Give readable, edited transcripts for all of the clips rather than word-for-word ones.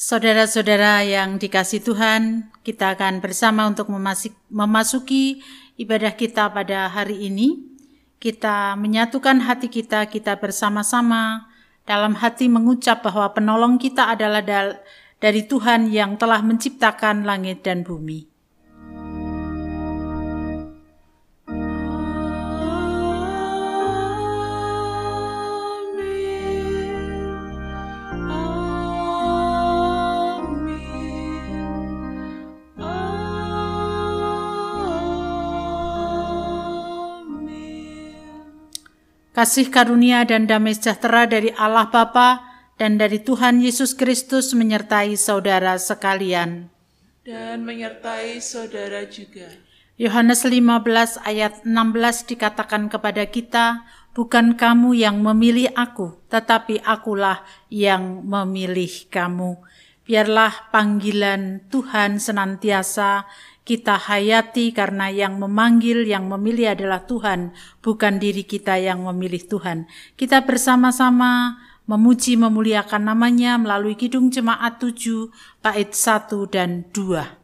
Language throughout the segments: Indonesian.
Saudara-saudara yang dikasihi Tuhan, kita akan bersama untuk memasuki ibadah kita pada hari ini. Kita menyatukan hati kita bersama-sama dalam hati mengucap bahwa penolong kita adalah dari Tuhan yang telah menciptakan langit dan bumi. Kasih karunia dan damai sejahtera dari Allah Bapa dan dari Tuhan Yesus Kristus menyertai saudara sekalian. Dan menyertai saudara juga. Yohanes 15 ayat 16 dikatakan kepada kita, bukan kamu yang memilih aku, tetapi akulah yang memilih kamu. Biarlah panggilan Tuhan senantiasa kita hayati, karena yang memanggil, yang memilih adalah Tuhan, bukan diri kita yang memilih Tuhan. Kita bersama-sama memuji memuliakan namanya melalui Kidung Jemaat 7 bait 1 dan 2.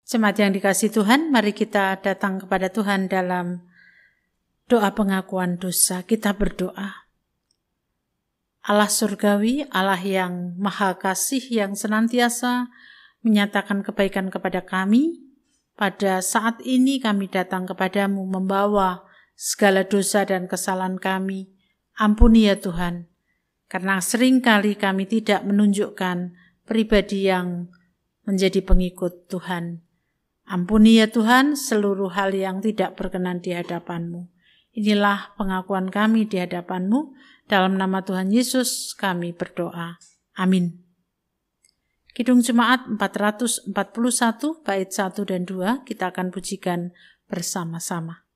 Jemaat yang dikasihi Tuhan, mari kita datang kepada Tuhan dalam doa pengakuan dosa. Kita berdoa. Allah surgawi, Allah yang maha kasih, yang senantiasa menyatakan kebaikan kepada kami, pada saat ini kami datang kepadamu membawa segala dosa dan kesalahan kami. Ampuni ya Tuhan, karena seringkali kami tidak menunjukkan pribadi yang menjadi pengikut Tuhan. Ampuni ya Tuhan seluruh hal yang tidak berkenan di hadapan-Mu. Inilah pengakuan kami di hadapan-Mu. Dalam nama Tuhan Yesus kami berdoa. Amin. Kidung Jemaat 441 bait 1 dan 2 kita akan pujikan bersama-sama.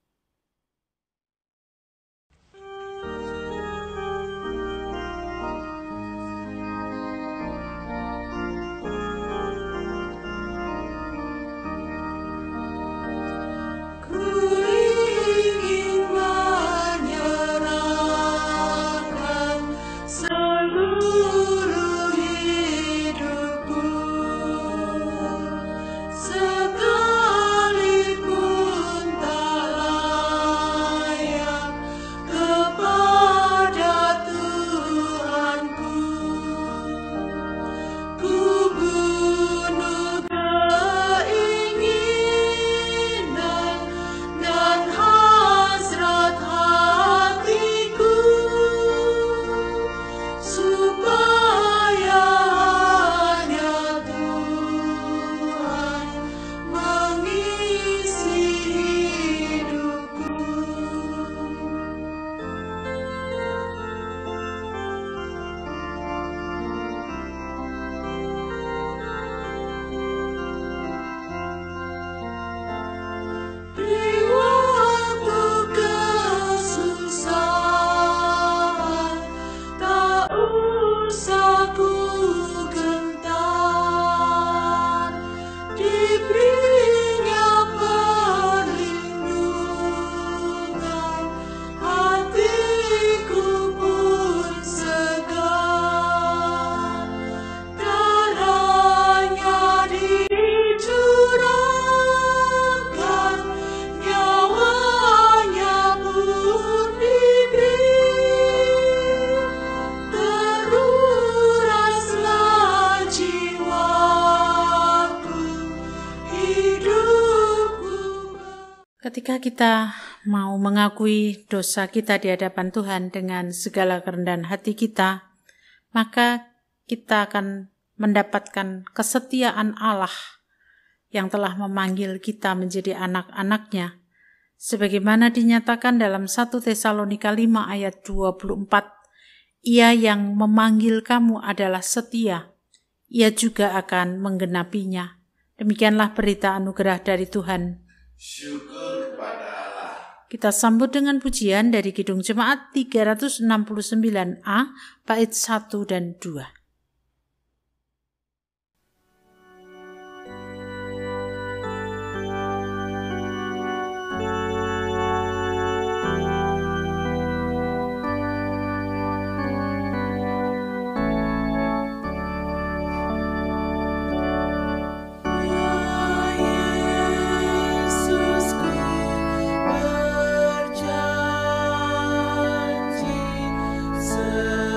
Ketika kita mau mengakui dosa kita di hadapan Tuhan dengan segala kerendahan hati kita, maka kita akan mendapatkan kesetiaan Allah yang telah memanggil kita menjadi anak-anaknya, sebagaimana dinyatakan dalam 1 Tesalonika 5 ayat 24, Ia yang memanggil kamu adalah setia, Ia juga akan menggenapinya. Demikianlah berita anugerah dari Tuhan. Syukur kepada Allah. Kita sambut dengan pujian dari Kidung Jemaat 369A, bait 1 dan 2. Setia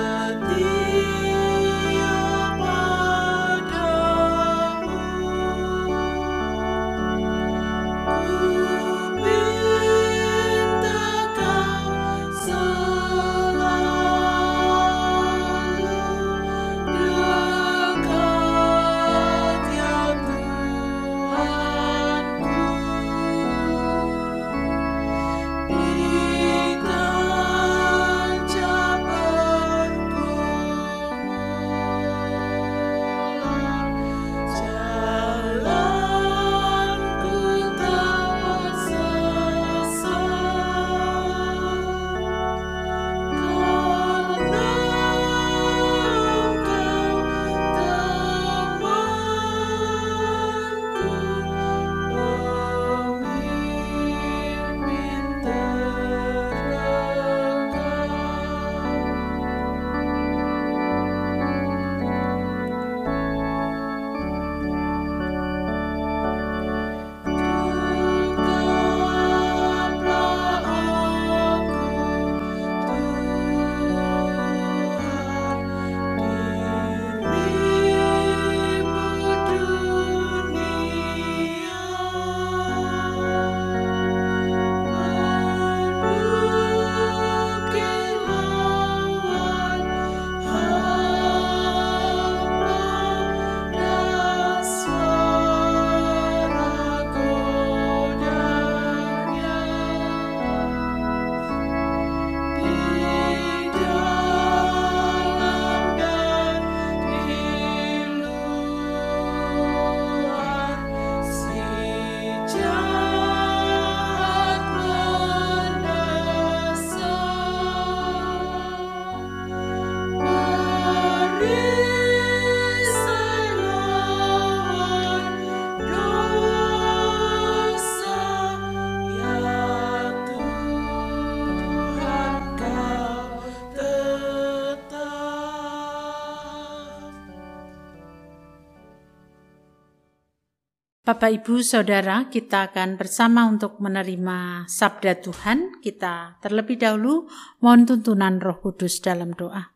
Bapak, Ibu, Saudara, kita akan bersama untuk menerima sabda Tuhan. Kita terlebih dahulu mohon tuntunan Roh Kudus dalam doa.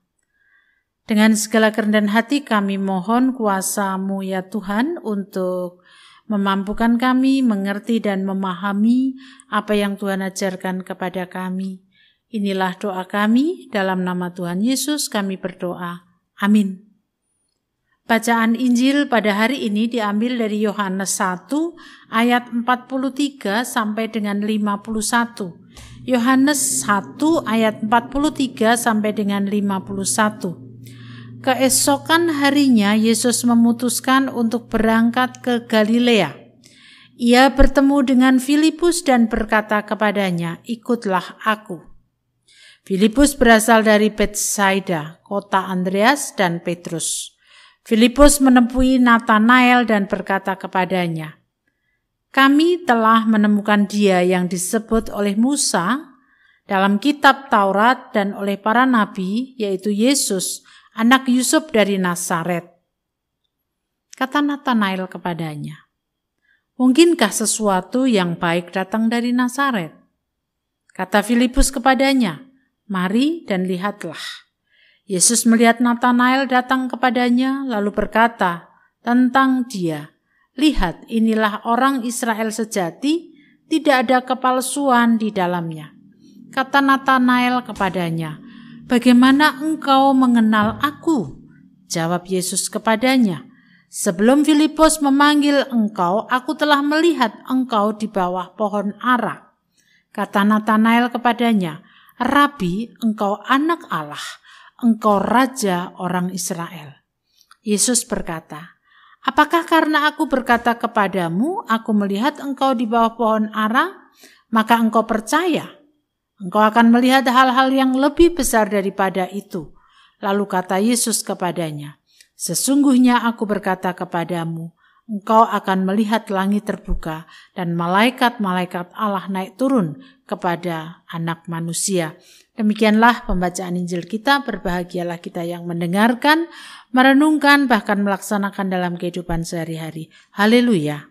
Dengan segala kerendahan hati kami mohon kuasa-Mu ya Tuhan untuk memampukan kami mengerti dan memahami apa yang Tuhan ajarkan kepada kami. Inilah doa kami, dalam nama Tuhan Yesus kami berdoa. Amin. Bacaan Injil pada hari ini diambil dari Yohanes 1 ayat 43 sampai dengan 51. Yohanes 1 ayat 43 sampai dengan 51. Keesokan harinya Yesus memutuskan untuk berangkat ke Galilea. Ia bertemu dengan Filipus dan berkata kepadanya, "Ikutlah aku." Filipus berasal dari Betsaida, kota Andreas dan Petrus. Filipus menemui Natanael dan berkata kepadanya, "Kami telah menemukan Dia yang disebut oleh Musa dalam kitab Taurat dan oleh para nabi, yaitu Yesus, anak Yusuf dari Nazaret." Kata Natanael kepadanya, "Mungkinkah sesuatu yang baik datang dari Nazaret?" Kata Filipus kepadanya, "Mari dan lihatlah." Yesus melihat Natanael datang kepadanya, lalu berkata tentang dia, "Lihat, inilah orang Israel sejati, tidak ada kepalsuan di dalamnya." Kata Natanael kepadanya, "Bagaimana engkau mengenal aku?" Jawab Yesus kepadanya, "Sebelum Filipus memanggil engkau, aku telah melihat engkau di bawah pohon ara." Kata Natanael kepadanya, "Rabi, engkau anak Allah, engkau raja orang Israel." Yesus berkata, "Apakah karena aku berkata kepadamu, aku melihat engkau di bawah pohon ara, maka engkau percaya? Engkau akan melihat hal-hal yang lebih besar daripada itu." Lalu kata Yesus kepadanya, "Sesungguhnya aku berkata kepadamu, engkau akan melihat langit terbuka dan malaikat-malaikat Allah naik turun kepada Anak Manusia." Demikianlah pembacaan Injil kita. Berbahagialah kita yang mendengarkan, merenungkan, bahkan melaksanakan dalam kehidupan sehari-hari. Haleluya.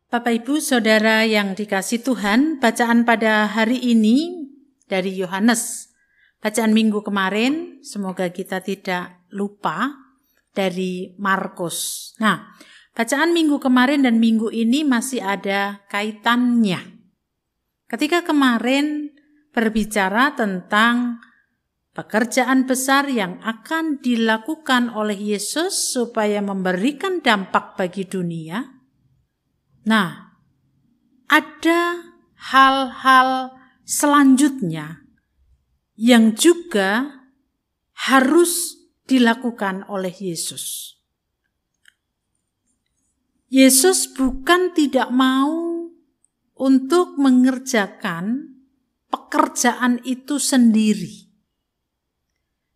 Bapak, Ibu, Saudara yang dikasihi Tuhan, bacaan pada hari ini dari Yohanes. Bacaan minggu kemarin, semoga kita tidak lupa, dari Markus. Nah, bacaan minggu kemarin dan minggu ini masih ada kaitannya. Ketika kemarin berbicara tentang pekerjaan besar yang akan dilakukan oleh Yesus supaya memberikan dampak bagi dunia. Nah, ada hal-hal selanjutnya yang juga harus dilakukan oleh Yesus. Yesus bukan tidak mau untuk mengerjakan pekerjaan itu sendiri.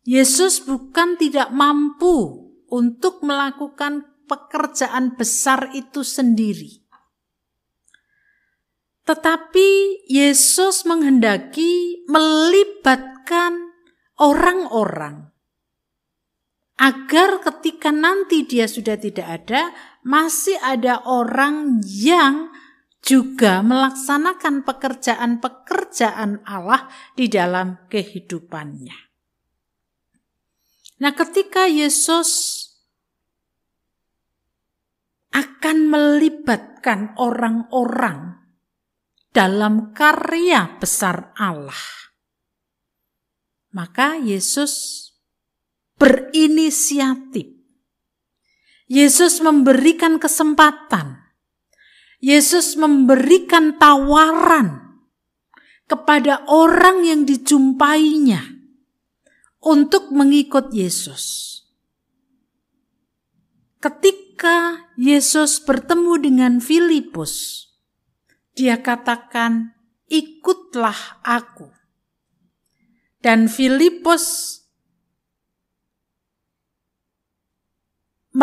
Yesus bukan tidak mampu untuk melakukan pekerjaan besar itu sendiri. Tetapi Yesus menghendaki melibatkan orang-orang agar ketika nanti dia sudah tidak ada, masih ada orang yang juga melaksanakan pekerjaan-pekerjaan Allah di dalam kehidupannya. Nah, ketika Yesus akan melibatkan orang-orang dalam karya besar Allah, maka Yesus berinisiatif. Yesus memberikan kesempatan. Yesus memberikan tawaran kepada orang yang dijumpainya untuk mengikut Yesus. Ketika Yesus bertemu dengan Filipus, dia katakan, "Ikutlah aku." Dan Filipus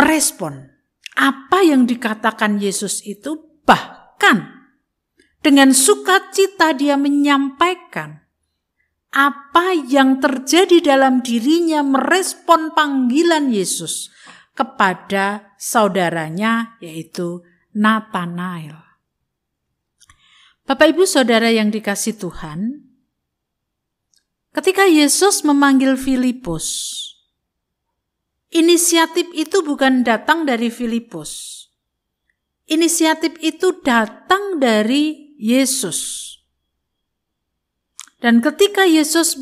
merespon apa yang dikatakan Yesus itu, bahkan dengan sukacita dia menyampaikan apa yang terjadi dalam dirinya, merespon panggilan Yesus kepada saudaranya, yaitu Natanael. Bapak Ibu Saudara yang dikasihi Tuhan, ketika Yesus memanggil Filipus, inisiatif itu bukan datang dari Filipus. Inisiatif itu datang dari Yesus. Dan ketika Yesus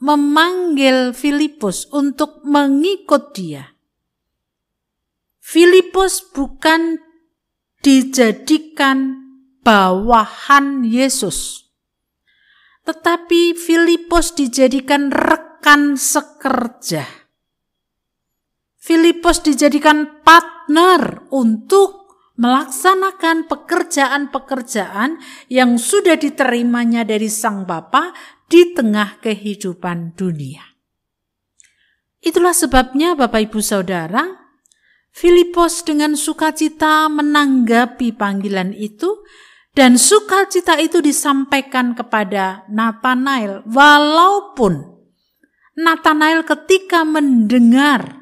memanggil Filipus untuk mengikut dia, Filipus bukan dijadikan bawahan Yesus, tetapi Filipus dijadikan rekan sekerja. Filipus dijadikan partner untuk melaksanakan pekerjaan-pekerjaan yang sudah diterimanya dari Sang Bapa di tengah kehidupan dunia. Itulah sebabnya Bapak Ibu Saudara, Filipus dengan sukacita menanggapi panggilan itu, dan sukacita itu disampaikan kepada Natanael, walaupun Natanael ketika mendengar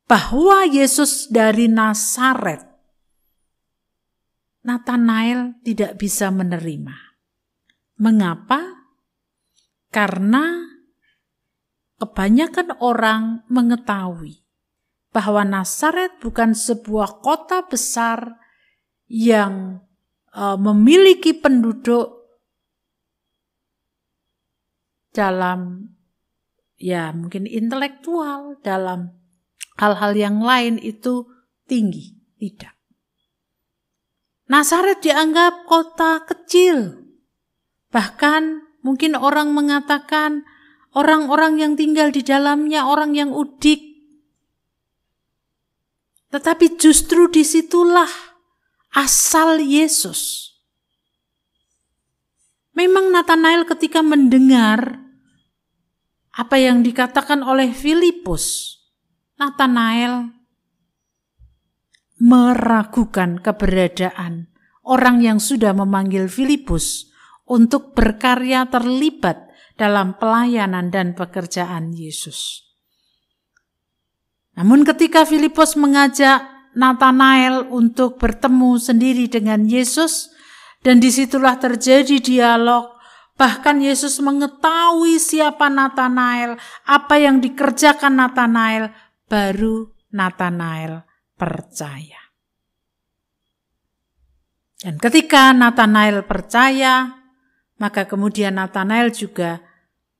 bahwa Yesus dari Nazaret, Natanael tidak bisa menerima. Mengapa? Karena kebanyakan orang mengetahui bahwa Nazaret bukan sebuah kota besar yang memiliki penduduk dalam mungkin intelektual, dalam hal-hal yang lain itu tinggi. Tidak. Nazaret dianggap kota kecil. Bahkan mungkin orang mengatakan orang-orang yang tinggal di dalamnya orang yang udik. Tetapi justru disitulah asal Yesus. Memang Natanael ketika mendengar apa yang dikatakan oleh Filipus, Natanael meragukan keberadaan orang yang sudah memanggil Filipus untuk berkarya terlibat dalam pelayanan dan pekerjaan Yesus. Namun ketika Filipus mengajak Natanael untuk bertemu sendiri dengan Yesus, dan disitulah terjadi dialog, bahkan Yesus mengetahui siapa Natanael, apa yang dikerjakan Natanael, baru Natanael percaya. Dan ketika Natanael percaya, maka kemudian Natanael juga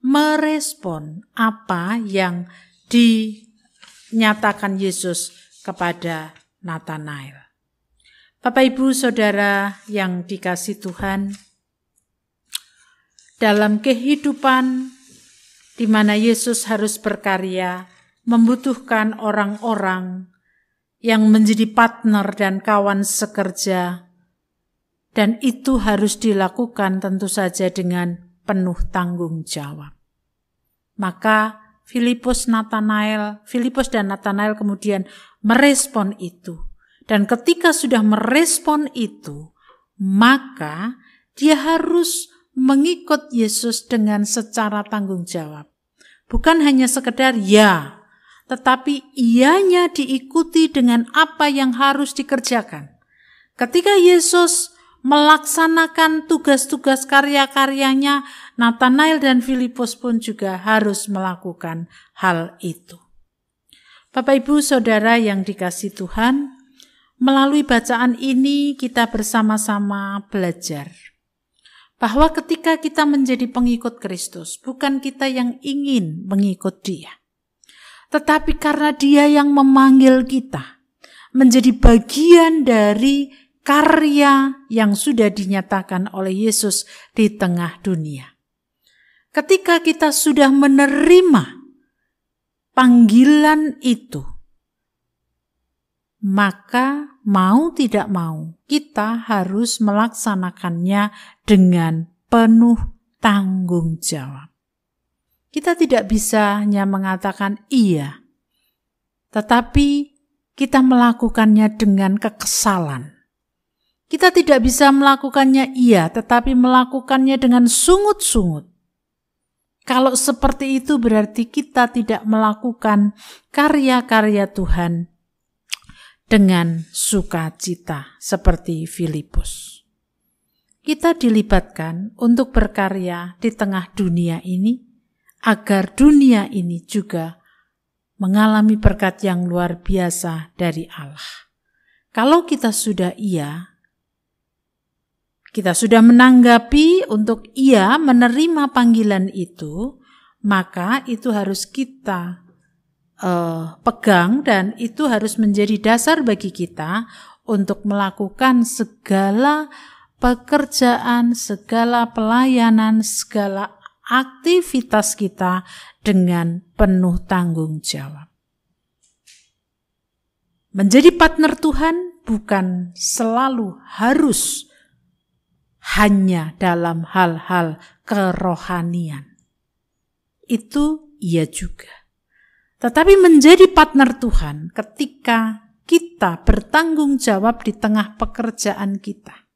merespon apa yang dinyatakan Yesus kepada Natanael. Bapak Ibu Saudara yang dikasihi Tuhan, dalam kehidupan di mana Yesus harus berkarya, membutuhkan orang-orang yang menjadi partner dan kawan sekerja, dan itu harus dilakukan tentu saja dengan penuh tanggung jawab. Maka Filipus dan Natanael kemudian merespon itu. Dan ketika sudah merespon itu, maka dia harus mengikut Yesus dengan secara tanggung jawab. Bukan hanya sekedar ya, tetapi ianya diikuti dengan apa yang harus dikerjakan. Ketika Yesus melaksanakan tugas-tugas karya-karyanya, Natanael dan Filipus pun juga harus melakukan hal itu. Bapak Ibu Saudara yang dikasihi Tuhan, melalui bacaan ini kita bersama-sama belajar bahwa ketika kita menjadi pengikut Kristus, bukan kita yang ingin mengikut Dia, tetapi karena Dia yang memanggil kita menjadi bagian dari karya yang sudah dinyatakan oleh Yesus di tengah dunia. Ketika kita sudah menerima panggilan itu, maka mau tidak mau kita harus melaksanakannya dengan penuh tanggung jawab. Kita tidak bisa hanya mengatakan iya, tetapi kita melakukannya dengan kekesalan. Kita tidak bisa melakukannya tetapi melakukannya dengan sungut-sungut. Kalau seperti itu berarti kita tidak melakukan karya-karya Tuhan dengan sukacita seperti Filipus. Kita dilibatkan untuk berkarya di tengah dunia ini agar dunia ini juga mengalami berkat yang luar biasa dari Allah. Kalau kita sudah kita sudah menanggapi untuk menerima panggilan itu, maka itu harus kita pegang dan itu harus menjadi dasar bagi kita untuk melakukan segala pekerjaan, segala pelayanan, segala aktivitas kita dengan penuh tanggung jawab. Menjadi partner Tuhan bukan selalu harus hanya dalam hal-hal kerohanian. Itu iya juga. Tetapi menjadi partner Tuhan ketika kita bertanggung jawab di tengah pekerjaan kita.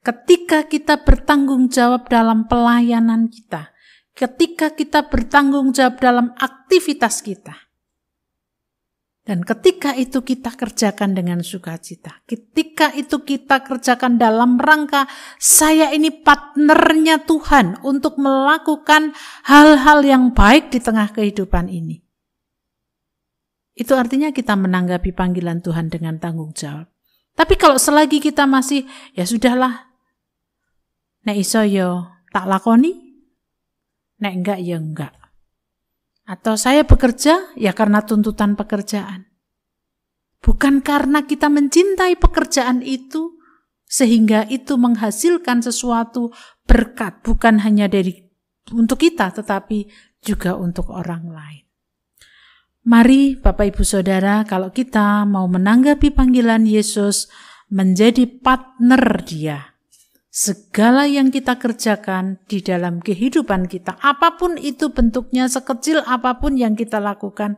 Ketika kita bertanggung jawab dalam pelayanan kita. Ketika kita bertanggung jawab dalam aktivitas kita. Dan ketika itu kita kerjakan dengan sukacita. Ketika itu kita kerjakan dalam rangka saya ini partnernya Tuhan untuk melakukan hal-hal yang baik di tengah kehidupan ini. Itu artinya kita menanggapi panggilan Tuhan dengan tanggung jawab. Tapi kalau selagi kita masih, ya sudahlah, nek iso yo tak lakoni, nek enggak ya enggak. Atau saya bekerja ya karena tuntutan pekerjaan. Bukan karena kita mencintai pekerjaan itu sehingga itu menghasilkan sesuatu berkat. Bukan hanya untuk kita tetapi juga untuk orang lain. Mari Bapak Ibu Saudara, kalau kita mau menanggapi panggilan Yesus menjadi partner Dia. Segala yang kita kerjakan di dalam kehidupan kita, apapun itu bentuknya, sekecil apapun yang kita lakukan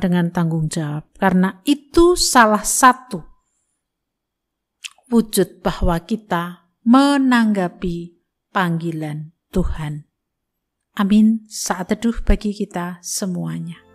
dengan tanggung jawab. Karena itu salah satu wujud bahwa kita menanggapi panggilan Tuhan. Amin. Saat teduh bagi kita semuanya.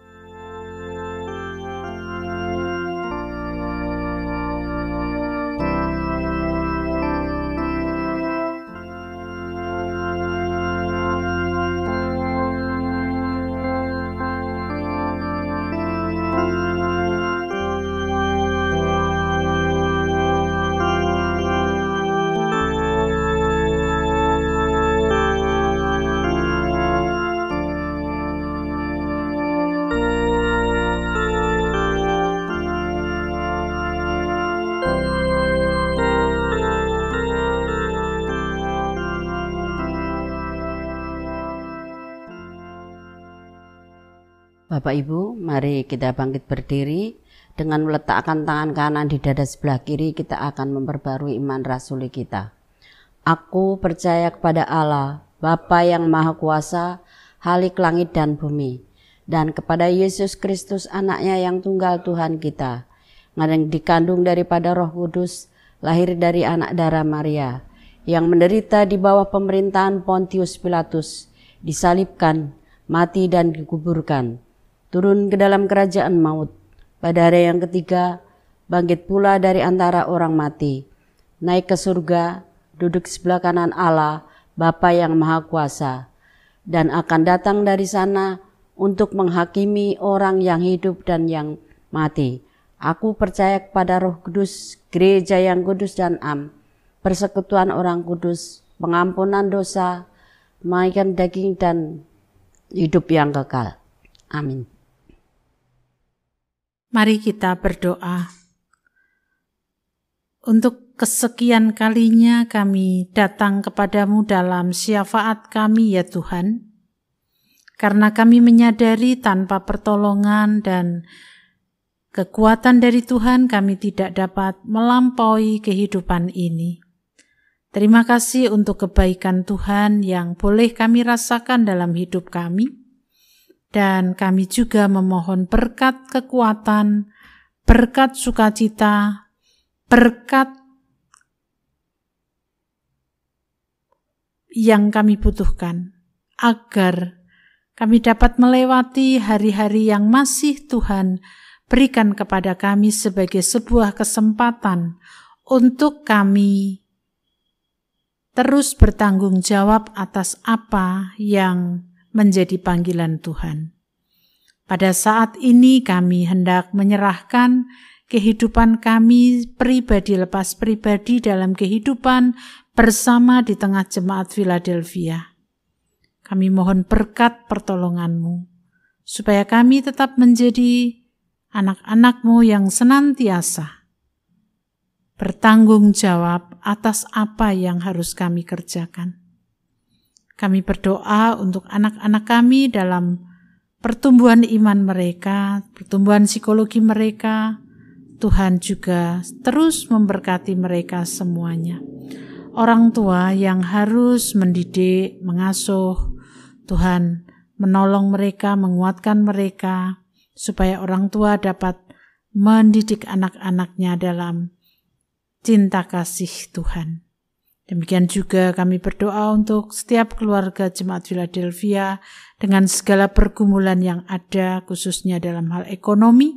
Bapak Ibu, mari kita bangkit berdiri. Dengan meletakkan tangan kanan di dada sebelah kiri, kita akan memperbarui iman rasuli kita. Aku percaya kepada Allah, Bapa yang Maha Kuasa, Khalik langit dan bumi, dan kepada Yesus Kristus anaknya yang tunggal Tuhan kita, yang dikandung daripada Roh Kudus, lahir dari anak darah Maria, yang menderita di bawah pemerintahan Pontius Pilatus, disalibkan, mati dan dikuburkan, turun ke dalam kerajaan maut, pada hari yang ketiga bangkit pula dari antara orang mati, naik ke surga, duduk sebelah kanan Allah, Bapa yang Maha Kuasa, dan akan datang dari sana untuk menghakimi orang yang hidup dan yang mati. Aku percaya kepada Roh Kudus, gereja yang kudus dan am, persekutuan orang kudus, pengampunan dosa, makan daging dan hidup yang kekal. Amin. Mari kita berdoa. Untuk kesekian kalinya kami datang kepadamu dalam syafaat kami ya Tuhan. Karena kami menyadari tanpa pertolongan dan kekuatan dari Tuhan kami tidak dapat melampaui kehidupan ini. Terima kasih untuk kebaikan Tuhan yang boleh kami rasakan dalam hidup kami. Dan kami juga memohon berkat kekuatan, berkat sukacita, berkat yang kami butuhkan, agar kami dapat melewati hari-hari yang masih Tuhan berikan kepada kami sebagai sebuah kesempatan untuk kami terus bertanggung jawab atas apa yang menjadi panggilan Tuhan. Pada saat ini kami hendak menyerahkan kehidupan kami pribadi lepas pribadi dalam kehidupan bersama di tengah jemaat Philadelphia. Kami mohon berkat pertolongan-Mu, supaya kami tetap menjadi anak-anak-Mu yang senantiasa bertanggung jawab atas apa yang harus kami kerjakan. Kami berdoa untuk anak-anak kami dalam pertumbuhan iman mereka, pertumbuhan psikologi mereka. Tuhan juga terus memberkati mereka semuanya. Orang tua yang harus mendidik, mengasuh, Tuhan menolong mereka, menguatkan mereka, supaya orang tua dapat mendidik anak-anaknya dalam cinta kasih Tuhan. Demikian juga kami berdoa untuk setiap keluarga Jemaat Philadelphia dengan segala pergumulan yang ada, khususnya dalam hal ekonomi.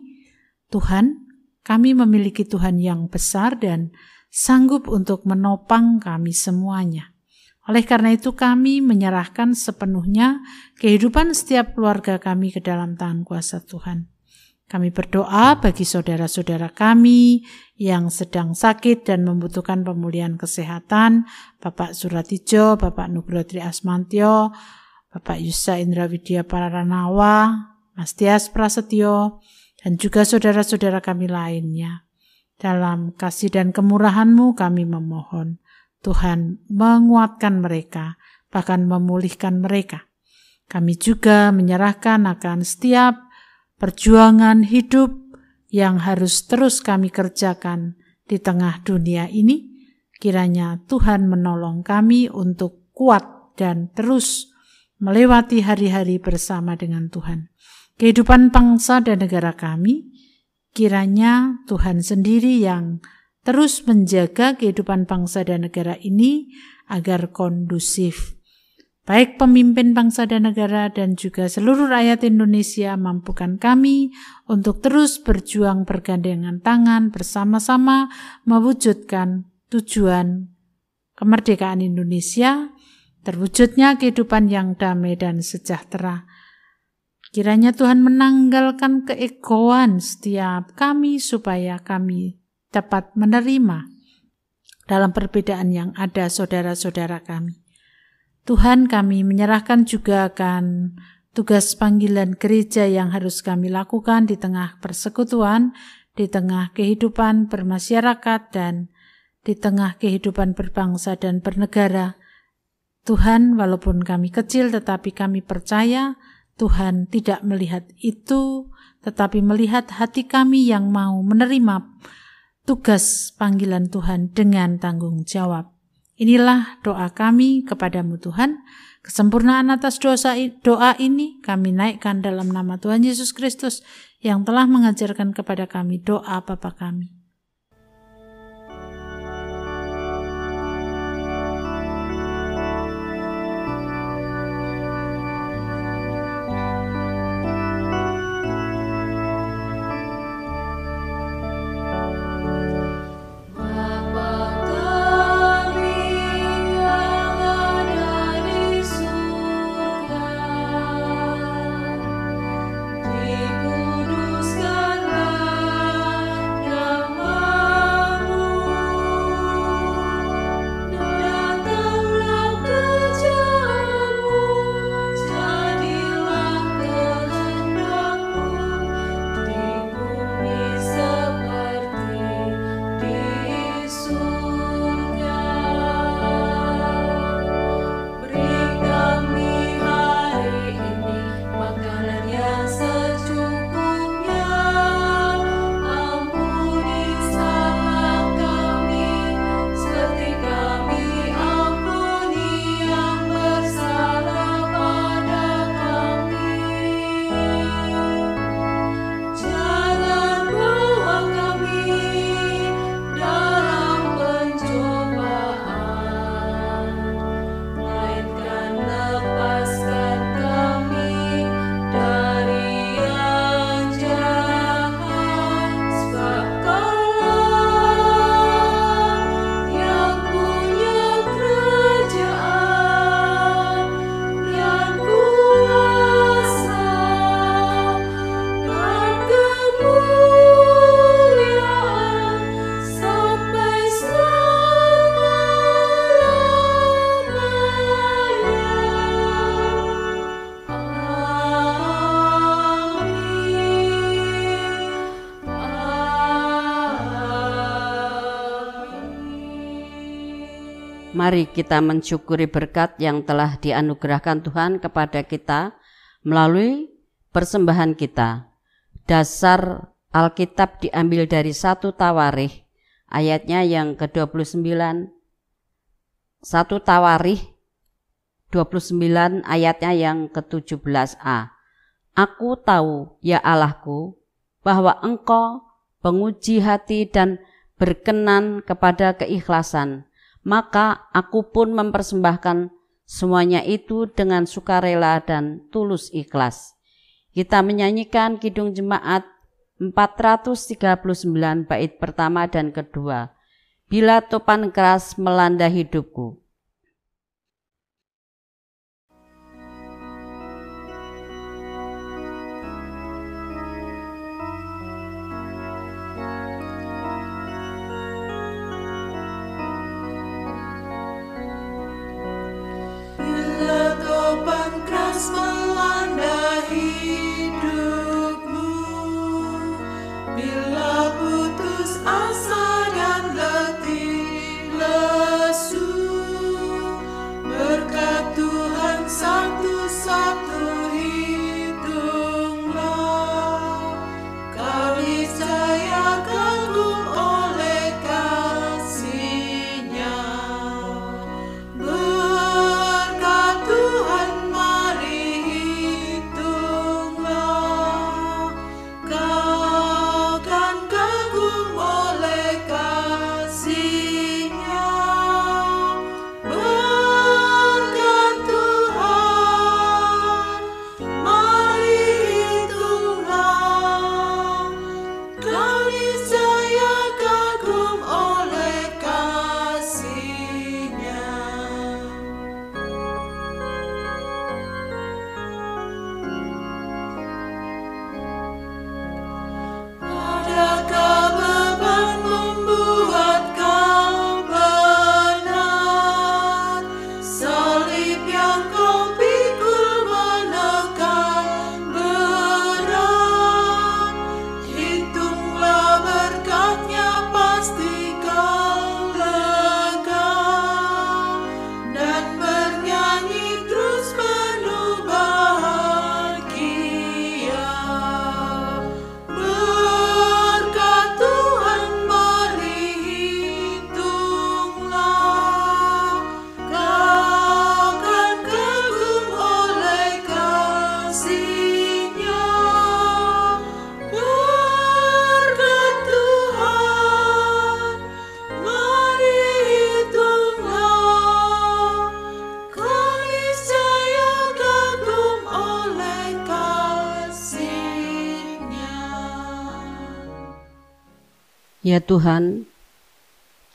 Tuhan, kami memiliki Tuhan yang besar dan sanggup untuk menopang kami semuanya. Oleh karena itu kami menyerahkan sepenuhnya kehidupan setiap keluarga kami ke dalam tangan kuasa Tuhan. Kami berdoa bagi saudara-saudara kami yang sedang sakit dan membutuhkan pemulihan kesehatan, Bapak Suratijo, Bapak Nugroho Tri Asmantio, Bapak Yusa Indra Widya Pararanawa, Mas Tias Prasetyo, dan juga saudara-saudara kami lainnya. Dalam kasih dan kemurahan-Mu kami memohon, Tuhan menguatkan mereka, bahkan memulihkan mereka. Kami juga menyerahkan akan setiap perjuangan hidup yang harus terus kami kerjakan di tengah dunia ini. Kiranya Tuhan menolong kami untuk kuat dan terus melewati hari-hari bersama dengan Tuhan. Kehidupan bangsa dan negara kami, kiranya Tuhan sendiri yang terus menjaga kehidupan bangsa dan negara ini agar kondusif. Baik pemimpin bangsa dan negara dan juga seluruh rakyat Indonesia mampukan kami untuk terus berjuang bergandengan tangan bersama-sama mewujudkan tujuan kemerdekaan Indonesia, terwujudnya kehidupan yang damai dan sejahtera. Kiranya Tuhan menanggalkan keegoan setiap kami supaya kami dapat menerima dalam perbedaan yang ada saudara-saudara kami. Tuhan, kami menyerahkan juga akan tugas panggilan gereja yang harus kami lakukan di tengah persekutuan, di tengah kehidupan bermasyarakat, dan di tengah kehidupan berbangsa dan bernegara. Tuhan, walaupun kami kecil tetapi kami percaya Tuhan tidak melihat itu, tetapi melihat hati kami yang mau menerima tugas panggilan Tuhan dengan tanggung jawab. Inilah doa kami kepadamu Tuhan. Kesempurnaan atas doa ini kami naikkan dalam nama Tuhan Yesus Kristus yang telah mengajarkan kepada kami doa Bapa kami. Dikuduskanlah Mari kita mensyukuri berkat yang telah dianugerahkan Tuhan kepada kita melalui persembahan kita. Dasar Alkitab diambil dari 1 Tawarikh ayatnya yang ke-29. 1 Tawarikh 29 ayatnya yang ke-17a. Aku tahu, ya Allahku, bahwa Engkau penguji hati dan berkenan kepada keikhlasan. Maka aku pun mempersembahkan semuanya itu dengan sukarela dan tulus ikhlas. Kita menyanyikan Kidung Jemaat 439 bait pertama dan kedua. Bila topan keras melanda hidupku. Melanda hidupmu, bila putus asa dan letih lesu, berkat Tuhan satu-satu hitunglah, kau niscaya kagum oleh kasih-Nya. Ya Tuhan,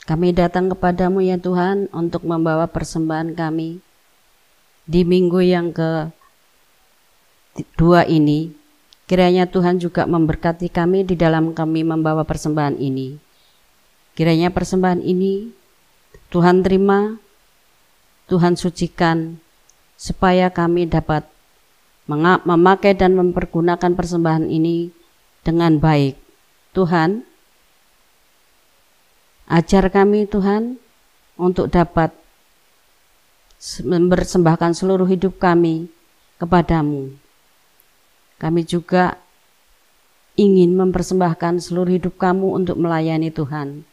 kami datang kepadamu ya Tuhan untuk membawa persembahan kami di minggu yang kedua ini. Kiranya Tuhan juga memberkati kami di dalam kami membawa persembahan ini. Kiranya persembahan ini Tuhan terima, Tuhan sucikan, supaya kami dapat memakai dan mempergunakan persembahan ini dengan baik. Tuhan, ajar kami Tuhan untuk dapat mempersembahkan seluruh hidup kami kepadamu. Kami juga ingin mempersembahkan seluruh hidup kamu untuk melayani Tuhan.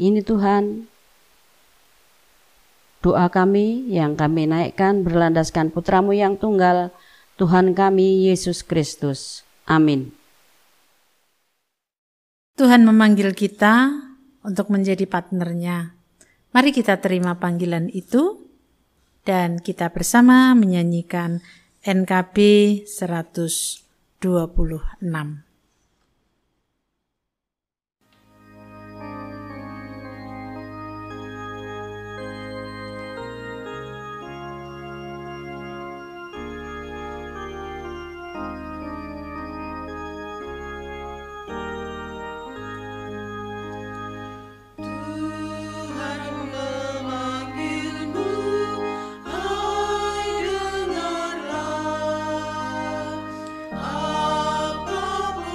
Ini Tuhan, doa kami yang kami naikkan berlandaskan Putramu yang tunggal, Tuhan kami Yesus Kristus. Amin. Tuhan memanggil kita untuk menjadi partnernya. Mari kita terima panggilan itu dan kita bersama menyanyikan NKB 126. Apapun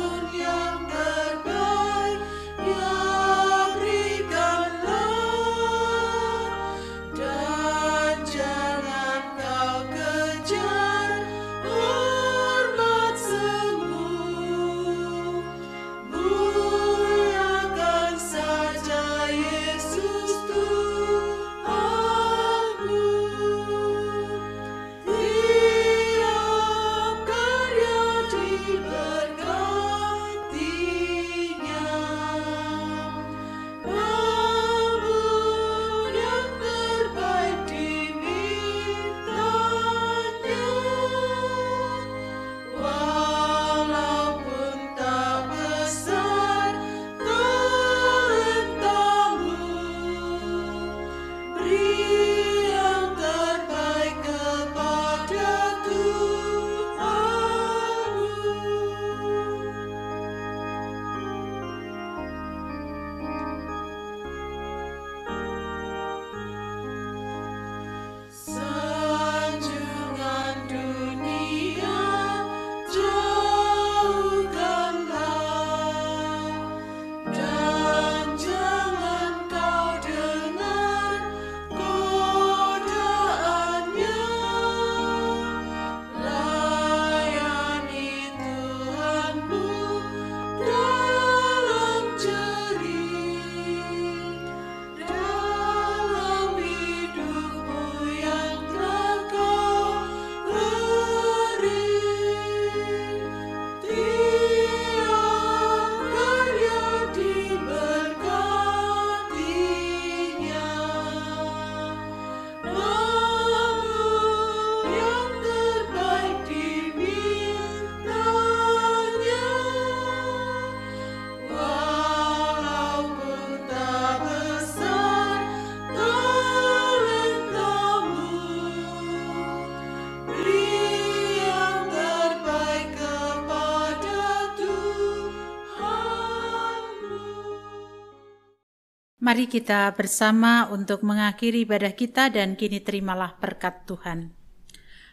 Mari kita bersama untuk mengakhiri ibadah kita dan kini terimalah berkat Tuhan.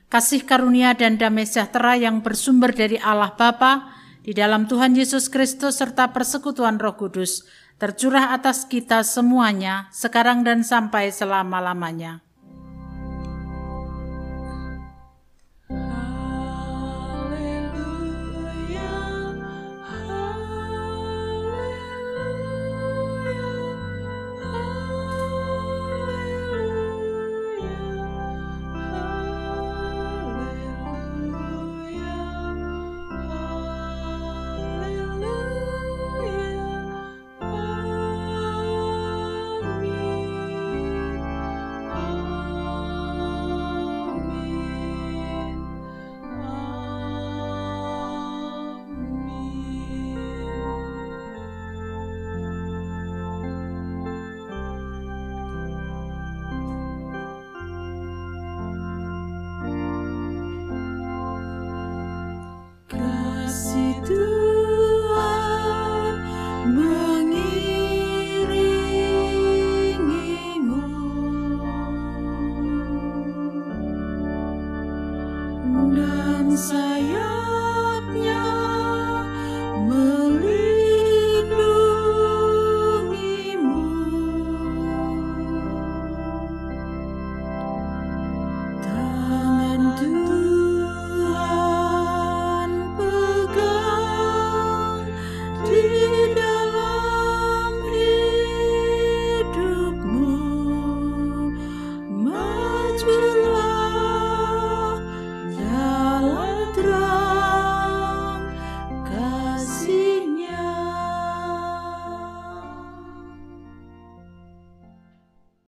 Kasih karunia dan damai sejahtera yang bersumber dari Allah Bapa di dalam Tuhan Yesus Kristus serta persekutuan Roh Kudus tercurah atas kita semuanya sekarang dan sampai selama-lamanya.